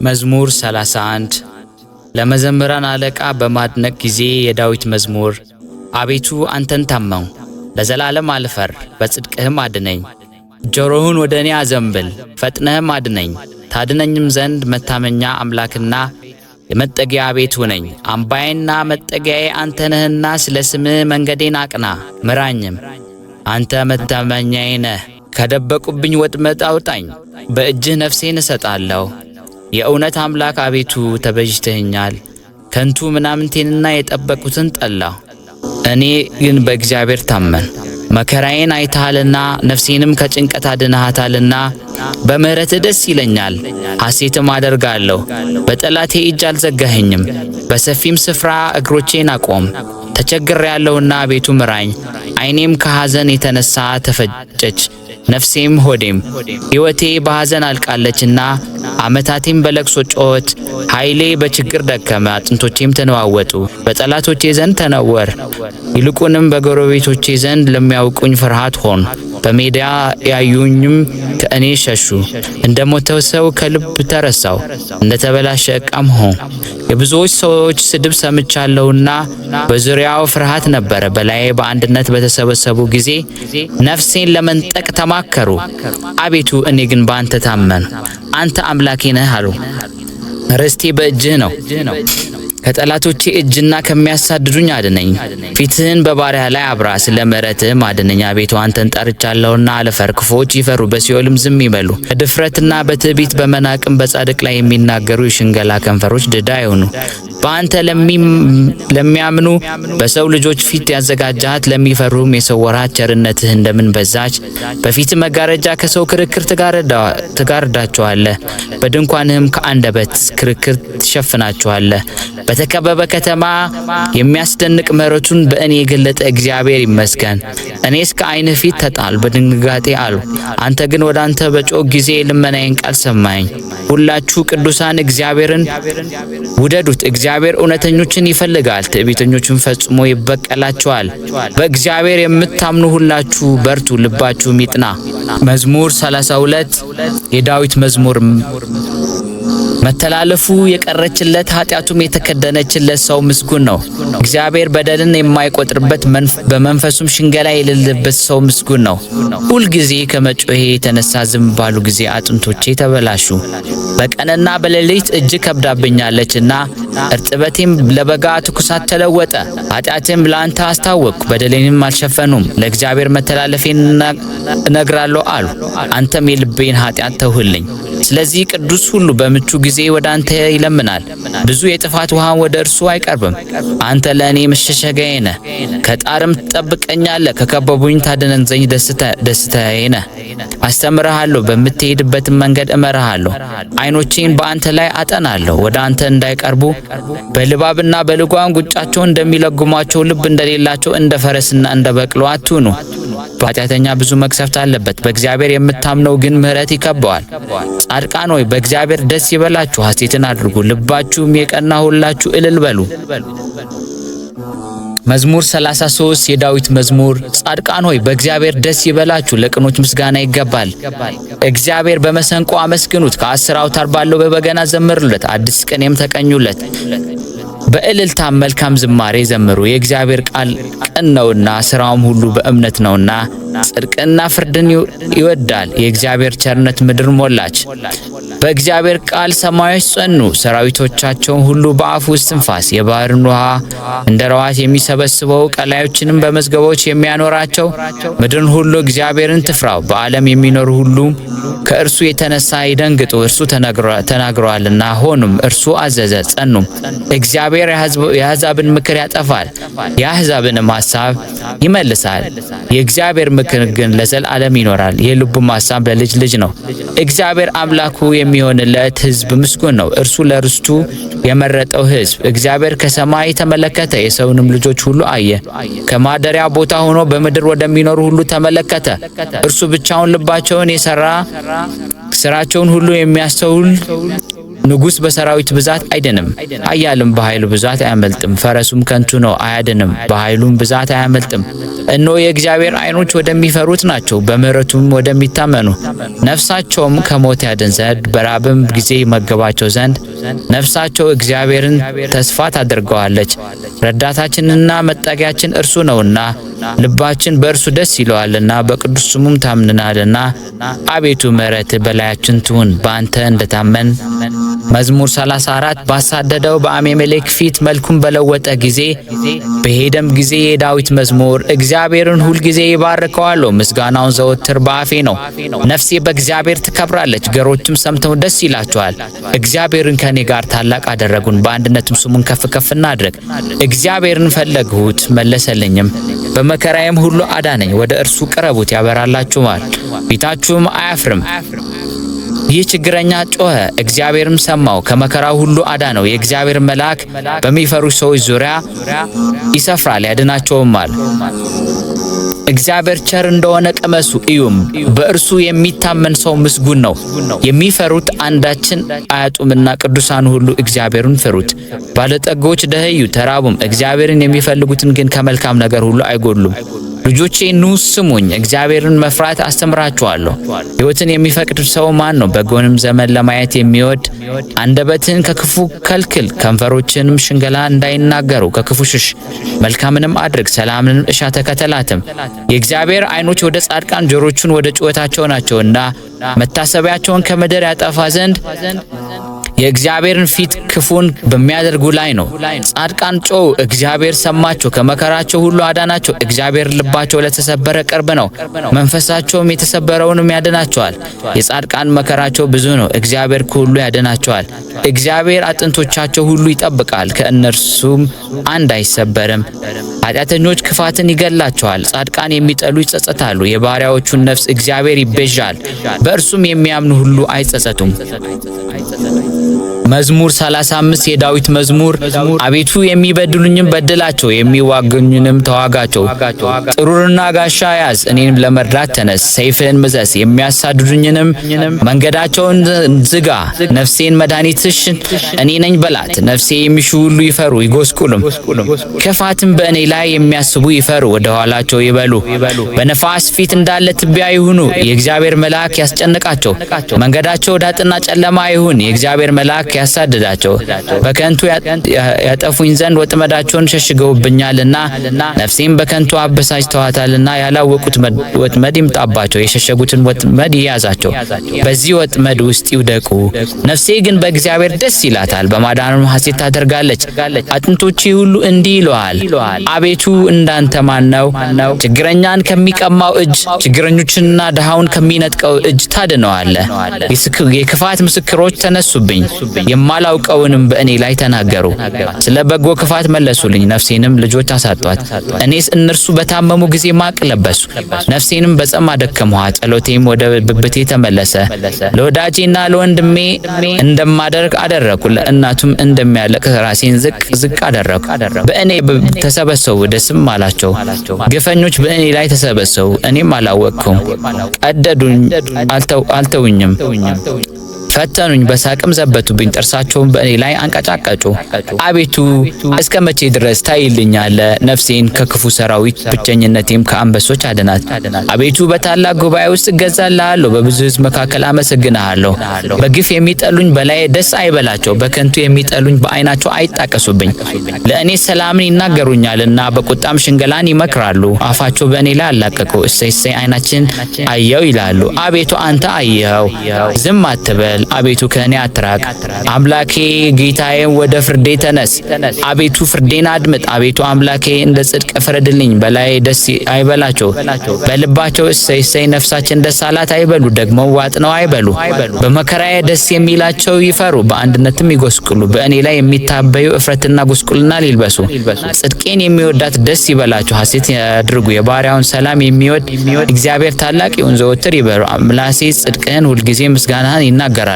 መዝሙር 31 ለመዘምራን አለቃ በማድነቅ ጊዜ የዳዊት መዝሙር። አቤቱ አንተን ታመንሁ፣ ለዘላለም አልፈር፣ በጽድቅህም አድነኝ። ጆሮህን ወደ እኔ አዘንብል፣ ፈጥነህም አድነኝ። ታድነኝም ዘንድ መታመኛ አምላክና የመጠጊያ ቤት ሁነኝ። አምባዬና መጠጊያዬ አንተ ነህና ስለ ስምህ መንገዴን አቅና ምራኝም። አንተ መታመኛዬ ነህ፣ ከደበቁብኝ ወጥመድ አውጣኝ። በእጅህ ነፍሴን እሰጣለሁ። የእውነት አምላክ አቤቱ ተቤዥተኸኛል። ከንቱ ምናምንቴንና የጠበቁትን ጠላሁ። እኔ ግን በእግዚአብሔር ታመን። መከራዬን አይተሃልና ነፍሴንም ከጭንቀት አድነሃታልና በምሕረትህ ደስ ይለኛል፣ ሐሴትም አደርጋለሁ። በጠላቴ እጅ አልዘጋኸኝም፣ በሰፊም ስፍራ እግሮቼን አቆም። ተቸግሬአለሁና አቤቱ ምራኝ። ዓይኔም ከሐዘን የተነሣ ተፈጨች፣ ነፍሴም ሆዴም። ሕይወቴ በሐዘን አልቃለችና ዓመታቴም በለቅሶ ጮኸት። ኃይሌ በችግር ደከመ፣ አጥንቶቼም ተነዋወጡ። በጠላቶቼ ዘንድ ተነወር፣ ይልቁንም በጎረቤቶቼ ዘንድ ለሚያውቁኝ ፍርሃት ሆን። በሜዳ ያዩኝም ከእኔ ሸሹ። እንደ ሞተ ሰው ከልብ ተረሳው፣ እንደ ተበላሸ ዕቃም ሆንሁ። የብዙዎች ሰዎች ስድብ ሰምቻለሁና በዙሪያው ፍርሃት ነበረ። በላዬ በአንድነት በተሰበሰቡ ጊዜ ነፍሴን ለመንጠቅ ተማከሩ። አቤቱ እኔ ግን በአንተ ታመንሁ፣ አንተ አምላኬ ነህ አሉ። ርስቴ በእጅህ ነው፣ ከጠላቶቼ እጅና ከሚያሳድዱኝ አድነኝ። ፊትህን በባሪያህ ላይ አብራ፣ ስለ ምሕረትህም አድነኝ። አቤቱ አንተን ጠርቻለሁና አልፈር። ክፉዎች ይፈሩ፣ በሲኦልም ዝም ይበሉ። በድፍረትና በትዕቢት በመናቅም በጻድቅ ላይ የሚናገሩ የሽንገላ ከንፈሮች ድዳ ይሁኑ። በአንተ ለሚያምኑ በሰው ልጆች ፊት ያዘጋጃት፣ ለሚፈሩም የሰወራት ቸርነትህ እንደምን በዛች። በፊት መጋረጃ ከሰው ክርክር ትጋርዳቸዋለህ፣ በድንኳንህም ከአንደበት ክርክር ትሸፍናቸዋለህ። በተከበበ ከተማ የሚያስደንቅ ምሕረቱን በእኔ የገለጠ እግዚአብሔር ይመስገን። እኔስ ከዓይንህ ፊት ተጣልሁ፣ በድንጋጤ አልሁ። አንተ ግን ወደ አንተ በጮኽሁ ጊዜ የልመናዬን ቃል ሰማኸኝ። ሁላችሁ ቅዱሳን እግዚአብሔርን ውደዱት። እግዚአብሔር እውነተኞችን ይፈልጋል፣ ትዕቢተኞችን ፈጽሞ ይበቀላቸዋል። በእግዚአብሔር የምታምኑ ሁላችሁ በርቱ፣ ልባችሁም ይጥና። መዝሙር 32 የዳዊት መዝሙር። መተላለፉ የቀረችለት ኃጢአቱም የተከደነችለት ሰው ምስጉን ነው። እግዚአብሔር በደልን የማይቆጥርበት በመንፈሱም ሽንገላ የሌለበት ሰው ምስጉን ነው። ሁልጊዜ ከመጮሄ የተነሳ ዝም ባሉ ጊዜ አጥንቶቼ ተበላሹ። በቀንና በሌሊት እጅግ ከብዳብኛለችና እርጥበቴም ለበጋ ትኩሳት ተለወጠ። ኃጢአቴም ለአንተ አስታወቅሁ፣ በደሌንም አልሸፈኑም። ለእግዚአብሔር መተላለፌን እነግራለሁ አሉ፣ አንተም የልቤን ኃጢአት ተውህልኝ። ስለዚህ ቅዱስ ሁሉ በምቹ ጊዜ ወደ አንተ ይለምናል፣ ብዙ የጥፋት ውሃን ወደ እርሱ አይቀርብም። አንተ ለእኔ መሸሸጊያዬ ነህ፣ ከጣርም ትጠብቀኛለህ። ከከበቡኝ ታድነኝ ዘንድ ደስታዬ ነህ። አስተምርሃለሁ፣ በምትሄድበትም መንገድ እመራሃለሁ። ዓይኖቼን በአንተ ላይ አጠናለሁ፣ ወደ አንተ እንዳይቀርቡ በልባብና በልጓም ጉንጫቸውን እንደሚለጉሟቸው ልብ እንደሌላቸው እንደ ፈረስና እንደ በቅሎ አትሁኑ። ኃጢአተኛ ብዙ መቅሰፍት አለበት፣ በእግዚአብሔር የምታምነው ግን ምሕረት ይከበዋል። ጻድቃን ሆይ በእግዚአብሔር ደስ ይበላችሁ፣ ሐሴትን አድርጉ፣ ልባችሁም የቀና ሁላችሁ እልል በሉ። መዝሙር 33 የዳዊት መዝሙር። ጻድቃን ሆይ በእግዚአብሔር ደስ ይበላችሁ፣ ለቅኖች ምስጋና ይገባል። እግዚአብሔር በመሰንቆ አመስግኑት፣ ከ10 አውታር ባለው በበገና ዘምሩለት፣ አዲስ ቅኔም ተቀኙለት። በእልልታም መልካም ዝማሬ ዘምሩ። የእግዚአብሔር ቃል ቅን ነውና ሥራውም ሁሉ በእምነት ነውና። ጽድቅና ፍርድን ይወዳል። የእግዚአብሔር ቸርነት ምድር ሞላች። በእግዚአብሔር ቃል ሰማዮች ጸኑ፣ ሰራዊቶቻቸውን ሁሉ በአፉ እስትንፋስ። የባሕርን ውሃ እንደ ረዋት የሚሰበስበው፣ ቀላዮችንም በመዝገቦች የሚያኖራቸው። ምድርን ሁሉ እግዚአብሔርን ትፍራው፣ በዓለም የሚኖሩ ሁሉ ከእርሱ የተነሳ ይደንግጡ። እርሱ ተናግሯልና ሆኑም፣ እርሱ አዘዘ ጸኑም። እግዚአብሔር የአሕዛብን ምክር ያጠፋል፣ የአሕዛብንም ሐሳብ ይመልሳል። የእግዚአብሔር ምክር ግን ለዘላለም ይኖራል፣ የልቡም ሐሳብ ለልጅ ልጅ ነው። እግዚአብሔር አምላኩ የሚሆንለት ሕዝብ ምስጉን ነው፣ እርሱ ለርስቱ የመረጠው ሕዝብ። እግዚአብሔር ከሰማይ ተመለከተ፣ የሰውንም ልጆች ሁሉ አየ። ከማደሪያ ቦታ ሆኖ በምድር ወደሚኖሩ ሁሉ ተመለከተ። እርሱ ብቻውን ልባቸውን የሠራ ሥራቸውን ሁሉ የሚያስተውል ንጉሥ በሰራዊት ብዛት አይደንም፣ ኃያልም በኃይሉ ብዛት አያመልጥም። ፈረሱም ከንቱ ነው አያድንም፣ በኃይሉም ብዛት አያመልጥም። እነሆ የእግዚአብሔር ዓይኖች ወደሚፈሩት ናቸው፣ በምሕረቱም ወደሚታመኑ። ነፍሳቸውም ከሞት ያድን ዘንድ በራብም ጊዜ ይመገባቸው ዘንድ ነፍሳቸው እግዚአብሔርን ተስፋ ታደርገዋለች። ረዳታችንና መጠጊያችን እርሱ ነውና ልባችን በእርሱ ደስ ይለዋልና በቅዱስ ስሙም ታምነናልና። አቤቱ ምሕረትህ በላያችን ትሁን፣ በአንተ እንደታመን። መዝሙር 34 ባሳደደው በአሜሜሌክ ፊት መልኩን በለወጠ ጊዜ በሄደም ጊዜ የዳዊት መዝሙር። እግዚአብሔርን ሁልጊዜ ይባርከዋለሁ፣ ምስጋናውን ዘወትር በአፌ ነው። ነፍሴ በእግዚአብሔር ትከብራለች፣ ገሮችም ሰምተው ደስ ይላቸዋል። እግዚአብሔርን ከኔ ጋር ታላቅ አደረጉን፣ በአንድነትም ስሙን ከፍ ከፍ እናድርግ። እግዚአብሔርን ፈለግሁት መለሰልኝም፣ በመከራዬም ሁሉ አዳነኝ። ወደ እርሱ ቅረቡት ያበራላችኋል፣ ፊታችሁም አያፍርም። ይህ ችግረኛ ጮኸ፣ እግዚአብሔርም ሰማው፣ ከመከራው ሁሉ አዳነው። የእግዚአብሔር መልአክ በሚፈሩ ሰዎች ዙሪያ ይሰፍራል ያድናቸውማል። እግዚአብሔር ቸር እንደሆነ ቅመሱ እዩም፣ በእርሱ የሚታመን ሰው ምስጉን ነው። የሚፈሩት አንዳችን አያጡምና ቅዱሳን ሁሉ እግዚአብሔርን ፍሩት። ባለጠጎች ደኸዩ ተራቡም፣ እግዚአብሔርን የሚፈልጉትን ግን ከመልካም ነገር ሁሉ አይጎድሉም። ልጆቼ ኑ ስሙኝ፣ እግዚአብሔርን መፍራት አስተምራችኋለሁ። ሕይወትን የሚፈቅድ ሰው ማን ነው? በጎንም ዘመን ለማየት የሚወድ። አንደበትህን ከክፉ ከልክል፣ ከንፈሮችንም ሽንገላ እንዳይናገሩ ከክፉ ሽሽ። መልካምንም አድርግ፣ ሰላምንም እሻ ተከተላትም። የእግዚአብሔር ዓይኖች ወደ ጻድቃን፣ ጆሮቹን ወደ ጩኸታቸው ናቸውና መታሰቢያቸውን ከምድር ያጠፋ ዘንድ የእግዚአብሔርን ፊት ክፉን በሚያደርጉ ላይ ነው። ጻድቃን ጮኹ፣ እግዚአብሔር ሰማቸው፣ ከመከራቸው ሁሉ አዳናቸው። እግዚአብሔር ልባቸው ለተሰበረ ቅርብ ነው፣ መንፈሳቸውም የተሰበረውንም ያድናቸዋል። የጻድቃን መከራቸው ብዙ ነው፣ እግዚአብሔር ከሁሉ ያድናቸዋል። እግዚአብሔር አጥንቶቻቸው ሁሉ ይጠብቃል፣ ከእነርሱም አንድ አይሰበርም። ኃጢአተኞች ክፋትን ይገላቸዋል፣ ጻድቃን የሚጠሉ ይጸጸታሉ። የባሪያዎቹን ነፍስ እግዚአብሔር ይቤዣል፣ በእርሱም የሚያምኑ ሁሉ አይጸጸቱም። መዝሙር 35 የዳዊት መዝሙር። አቤቱ የሚበድሉኝም በድላቸው፣ የሚዋጉኝንም ተዋጋቸው። ጥሩርና ጋሻ ያዝ፣ እኔንም ለመርዳት ተነስ። ሰይፍህን ምዘዝ፣ የሚያሳድዱኝንም መንገዳቸውን ዝጋ። ነፍሴን መድኃኒትሽ እኔ ነኝ በላት። ነፍሴ የሚሹ ሁሉ ይፈሩ ይጎስቁሉም፣ ክፋትም በእኔ ላይ የሚያስቡ ይፈሩ፣ ወደ ኋላቸው ይበሉ። በነፋስ ፊት እንዳለ ትቢያ ይሁኑ፣ የእግዚአብሔር መልአክ ያስጨንቃቸው። መንገዳቸው ዳጥና ጨለማ ይሁን፣ የእግዚአብሔር መልአክ ያሳድዳቸው። በከንቱ ያጠፉኝ ዘንድ ወጥመዳቸውን ሸሽገውብኛልና፣ ነፍሴም በከንቱ አበሳጭተዋታልና። ያላወቁት ወጥመድ ይምጣባቸው፣ የሸሸጉትን ወጥመድ ይያዛቸው፣ በዚህ ወጥመድ ውስጥ ይውደቁ። ነፍሴ ግን በእግዚአብሔር ደስ ይላታል፣ በማዳኑም ሐሴት ታደርጋለች። አጥንቶቼ ሁሉ እንዲህ ይለዋል፣ አቤቱ እንዳንተ ማን ነው? ችግረኛን ከሚቀማው እጅ፣ ችግረኞችንና ድሃውን ከሚነጥቀው እጅ ታድነዋለህ። የክፋት ምስክሮች ተነሱብኝ፣ የማላውቀውንም በእኔ ላይ ተናገሩ። ስለ በጎ ክፋት መለሱልኝ፣ ነፍሴንም ልጆች አሳጧት። እኔስ እነርሱ በታመሙ ጊዜ ማቅ ለበሱ፣ ነፍሴንም በጸም አደከምኋት። ጸሎቴም ወደ ብብቴ ተመለሰ። ለወዳጄና ለወንድሜ እንደማደርግ አደረኩ፣ ለእናቱም እንደሚያለቅስ ራሴን ዝቅ ዝቅ አደረኩ። በእኔ ተሰበሰቡ ደስም አላቸው። ግፈኞች በእኔ ላይ ተሰበሰቡ፣ እኔም አላወቅኩም። ቀደዱኝ አልተውኝም፣ ፈተኑኝ፣ በሳቅም ዘበቱብኝ። ጥርሳቸውን በእኔ ላይ አንቀጫቀጩ። አቤቱ እስከ መቼ ድረስ ታይልኛለህ? ነፍሴን ከክፉ ሰራዊት፣ ብቸኝነቴም ከአንበሶች አድናት። አቤቱ በታላቅ ጉባኤ ውስጥ እገዛልሃለሁ፣ በብዙ ሕዝብ መካከል አመሰግንሃለሁ። በግፍ የሚጠሉኝ በላይ ደስ አይበላቸው፣ በከንቱ የሚጠሉኝ በዓይናቸው አይጣቀሱብኝ። ለእኔ ሰላምን ይናገሩኛልና በቁጣም ሽንገላን ይመክራሉ። አፋቸው በእኔ ላይ አላቀቁ፣ እሰይ እሰይ ዓይናችን አየው ይላሉ። አቤቱ አንተ አየኸው፣ ዝም አትበል። አቤቱ ከእኔ አትራቅ። አምላኬ ጌታዬም ወደ ፍርዴ ተነስ። አቤቱ ፍርዴን አድምጥ። አቤቱ አምላኬ እንደ ጽድቅ ፍረድልኝ። በላይ ደስ አይበላቸው፣ በልባቸው እሰይ እሰይ ነፍሳችን ደስ አላት አይበሉ። ደግሞ ዋጥ ነው አይበሉ። በመከራዬ ደስ የሚላቸው ይፈሩ፣ በአንድነትም ይጎስቁሉ። በእኔ ላይ የሚታበዩ እፍረትና ጉስቁልና ይልበሱ። ጽድቄን የሚወዳት ደስ ይበላቸው፣ ሐሴት ያድርጉ። የባሪያውን ሰላም የሚወድ እግዚአብሔር ታላቅ ይሁን፣ ዘወትር ይበሩ። ምላሴ ጽድቅህን ሁልጊዜ ምስጋናህን ይናገራሉ።